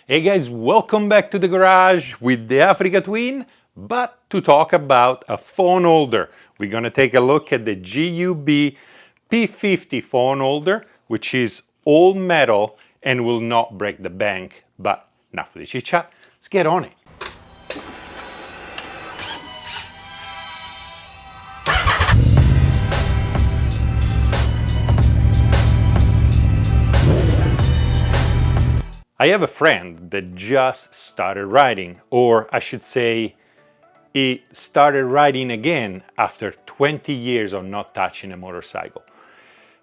Hey guys, welcome back to the garage with the Africa Twin, but to talk about a phone holder. We're gonna take a look at the GUB P50 phone holder, which is all metal and will not break the bank. But enough of the chit chat, let's get on it. I have a friend that just started riding, or I should say, he started riding again after 20 years of not touching a motorcycle.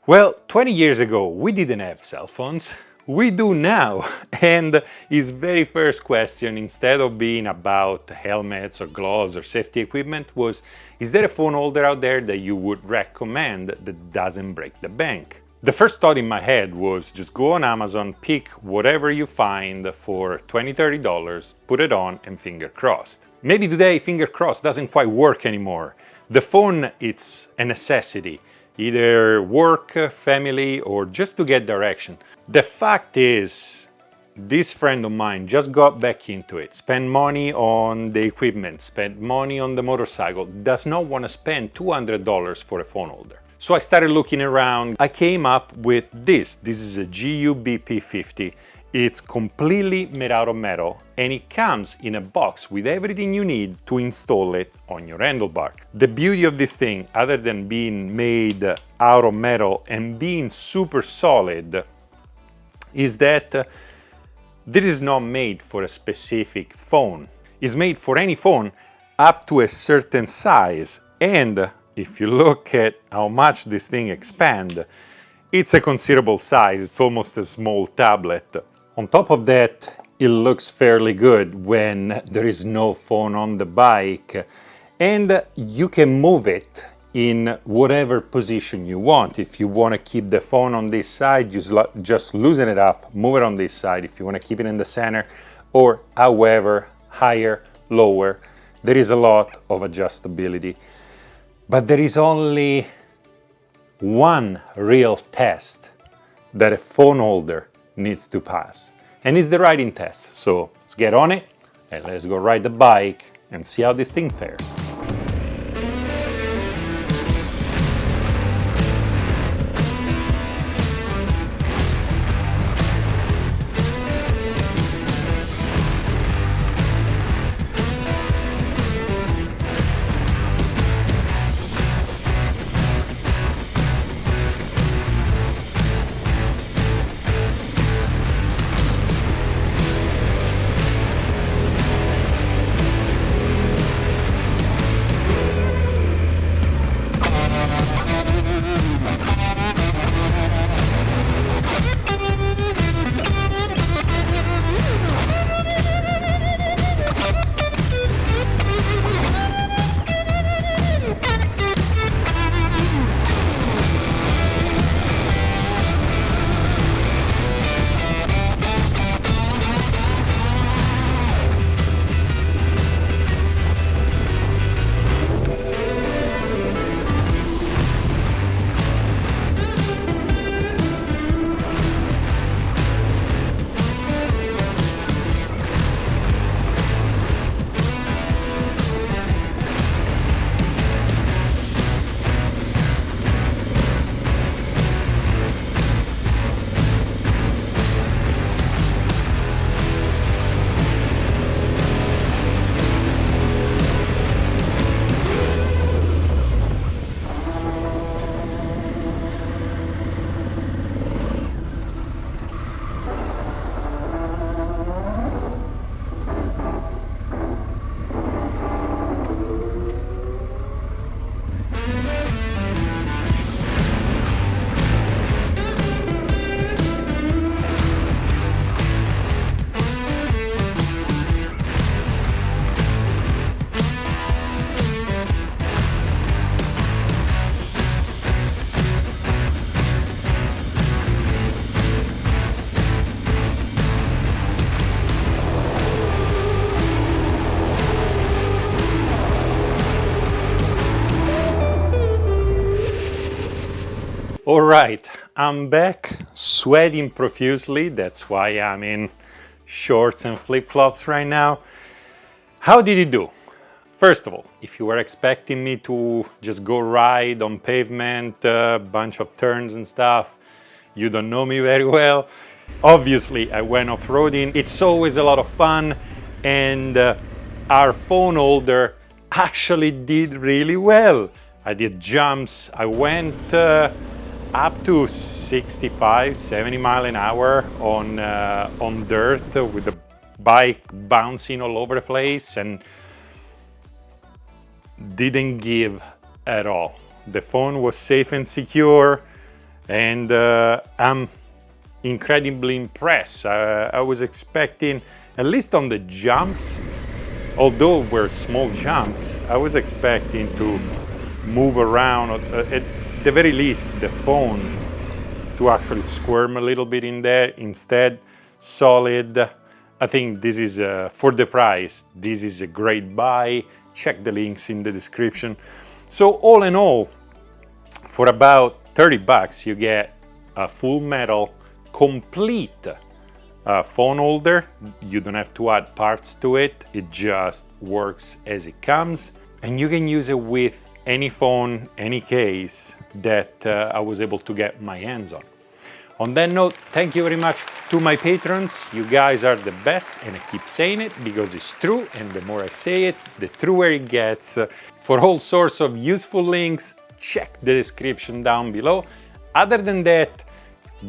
Well, 20 years ago, we didn't have cell phones. We do now. And his very first question, instead of being about helmets or gloves or safety equipment, was, is there a phone holder out there that you would recommend that doesn't break the bank? The first thought in my head was just go on Amazon, pick whatever you find for $20, $30, put it on and finger crossed. Maybe today finger crossed doesn't quite work anymore. The phone, it's a necessity, either work, family, or just to get direction. The fact is, this friend of mine just got back into it, spent money on the equipment, spent money on the motorcycle, does not want to spend $200 for a phone holder. So I started looking around. I came up with this. This is a GUB P50. It's completely made out of metal and it comes in a box with everything you need to install it on your handlebar. The beauty of this thing, other than being made out of metal and being super solid, is that this is not made for a specific phone. It's made for any phone up to a certain size, and if you look at how much this thing expands, it's a considerable size. It's almost a small tablet. On top of that, it looks fairly good when there is no phone on the bike, and you can move it in whatever position you want. If you want to keep the phone on this side, just loosen it up, move it on this side. If you want to keep it in the center, or however, higher, lower, there is a lot of adjustability. But there is only one real test that a phone holder needs to pass, and it's the riding test. So let's get on it and let's go ride the bike and see how this thing fares. All right, I'm back, sweating profusely. That's why I'm in shorts and flip-flops right now. How did it do? First of all, if you were expecting me to just go ride on pavement, a bunch of turns and stuff, you don't know me very well. Obviously, I went off-roading. It's always a lot of fun, and our phone holder actually did really well. I did jumps. I went up to 65, 70 miles an hour on dirt with the bike bouncing all over the place and didn't give at all. The phone was safe and secure, and I'm incredibly impressed. I was expecting, at least on the jumps, although were small jumps, I was expecting to move around, at the very least the phone to actually squirm a little bit in there. Instead, solid. I think this is, for the price, this is a great buy. Check the links in the description. So all in all, for about 30 bucks, you get a full metal, complete phone holder. You don't have to add parts to it. It just works as it comes. And you can use it with any phone, any case that I was able to get my hands on. On that note, thank you very much to my patrons. You guys are the best, and I keep saying it because it's true, and the more I say it, the truer it gets. For all sorts of useful links, check the description down below. Other than that,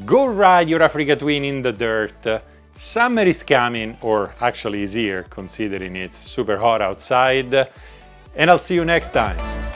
go ride your Africa Twin in the dirt. Summer is coming, or actually is here, considering it's super hot outside. And I'll see you next time.